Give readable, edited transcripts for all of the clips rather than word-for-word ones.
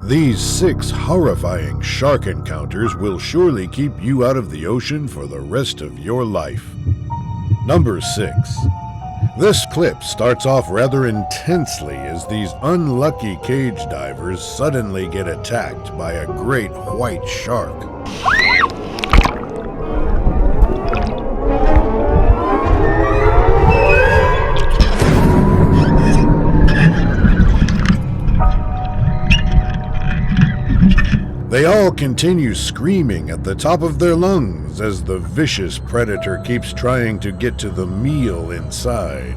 These 6 horrifying shark encounters will surely keep you out of the ocean for the rest of your life. Number 6. This clip starts off rather intensely as these unlucky cage divers suddenly get attacked by a great white shark. They all continue screaming at the top of their lungs as the vicious predator keeps trying to get to the meal inside.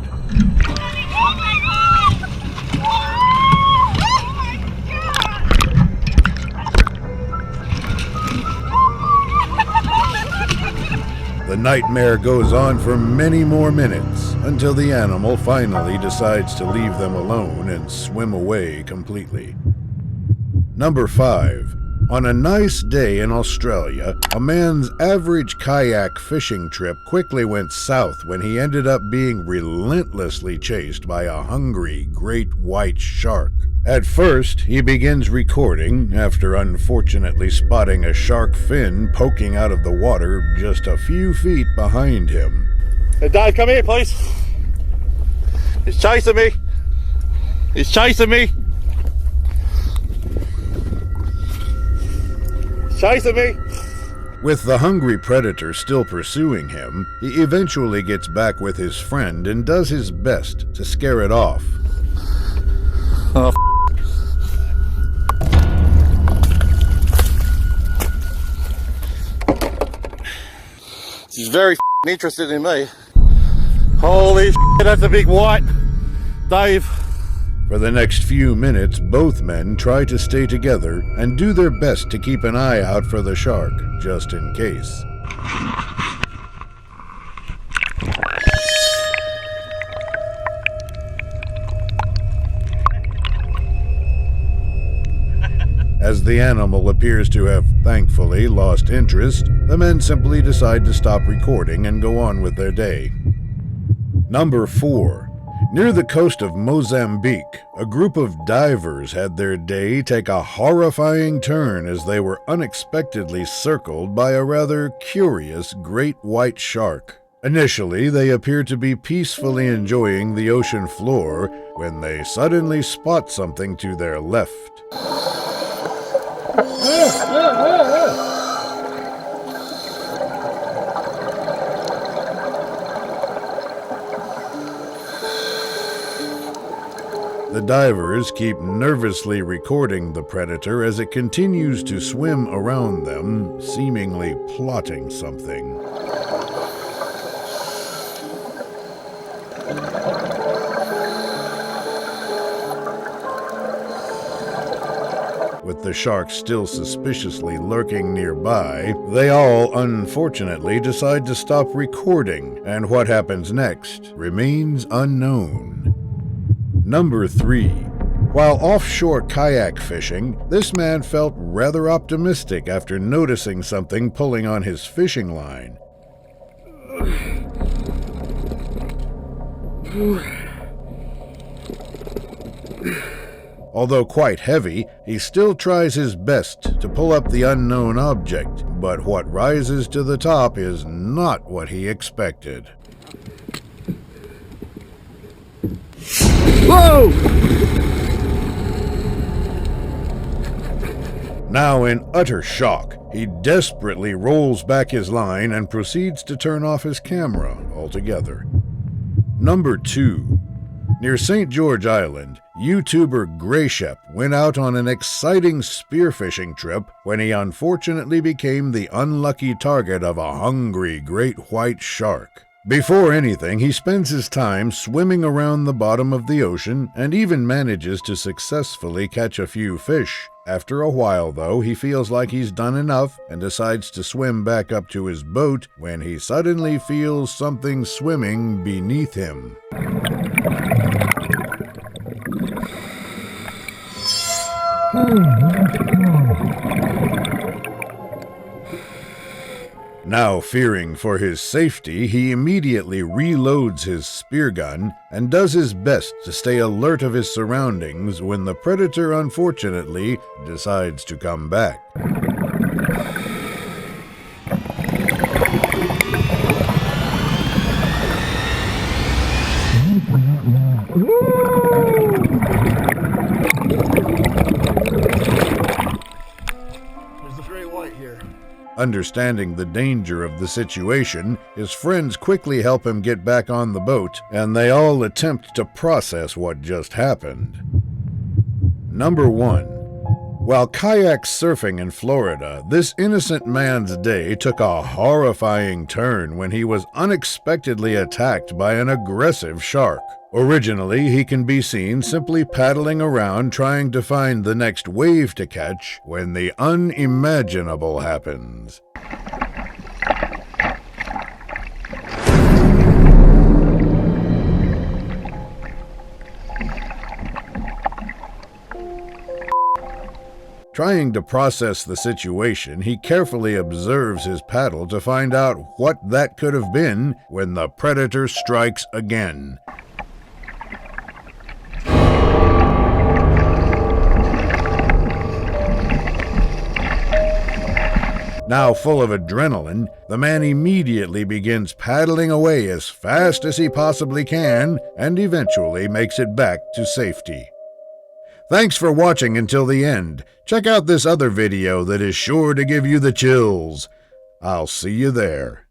The nightmare goes on for many more minutes until the animal finally decides to leave them alone and swim away completely. Number 5. On a nice day in Australia, a man's average kayak fishing trip quickly went south when he ended up being relentlessly chased by a hungry great white shark. At first, he begins recording after unfortunately spotting a shark fin poking out of the water just a few feet behind him. Hey Dave, come here please. He's chasing me. He's chasing me. Chasing me. With the hungry predator still pursuing him, he eventually gets back with his friend and does his best to scare it off. Oh, she's very interested in me. Holy shit, that's a big white. Dave. For the next few minutes, both men try to stay together and do their best to keep an eye out for the shark, just in case. As the animal appears to have thankfully lost interest, the men simply decide to stop recording and go on with their day. Number 4. Near the coast of Mozambique, a group of divers had their day take a horrifying turn as they were unexpectedly circled by a rather curious great white shark. Initially, they appear to be peacefully enjoying the ocean floor when they suddenly spot something to their left. The divers keep nervously recording the predator as it continues to swim around them, seemingly plotting something. With the shark still suspiciously lurking nearby, they all unfortunately decide to stop recording, and what happens next remains unknown. Number 3. While offshore kayak fishing, this man felt rather optimistic after noticing something pulling on his fishing line. Although quite heavy, he still tries his best to pull up the unknown object, but what rises to the top is not what he expected. Whoa! Now in utter shock, he desperately rolls back his line and proceeds to turn off his camera altogether. Number 2. Near St. George Island, YouTuber Grayshep went out on an exciting spearfishing trip when he unfortunately became the unlucky target of a hungry great white shark. Before anything, he spends his time swimming around the bottom of the ocean and even manages to successfully catch a few fish. After a while, though, he feels like he's done enough and decides to swim back up to his boat when he suddenly feels something swimming beneath him. Now fearing for his safety, he immediately reloads his spear gun and does his best to stay alert of his surroundings when the predator unfortunately decides to come back. There's a great white here. Understanding the danger of the situation, his friends quickly help him get back on the boat, and they all attempt to process what just happened. Number 1. While kayak surfing in Florida, this innocent man's day took a horrifying turn when he was unexpectedly attacked by an aggressive shark. Originally, he can be seen simply paddling around trying to find the next wave to catch when the unimaginable happens. Trying to process the situation, he carefully observes his paddle to find out what that could have been when the predator strikes again. Now full of adrenaline, the man immediately begins paddling away as fast as he possibly can and eventually makes it back to safety. Thanks for watching until the end. Check out this other video that is sure to give you the chills. I'll see you there.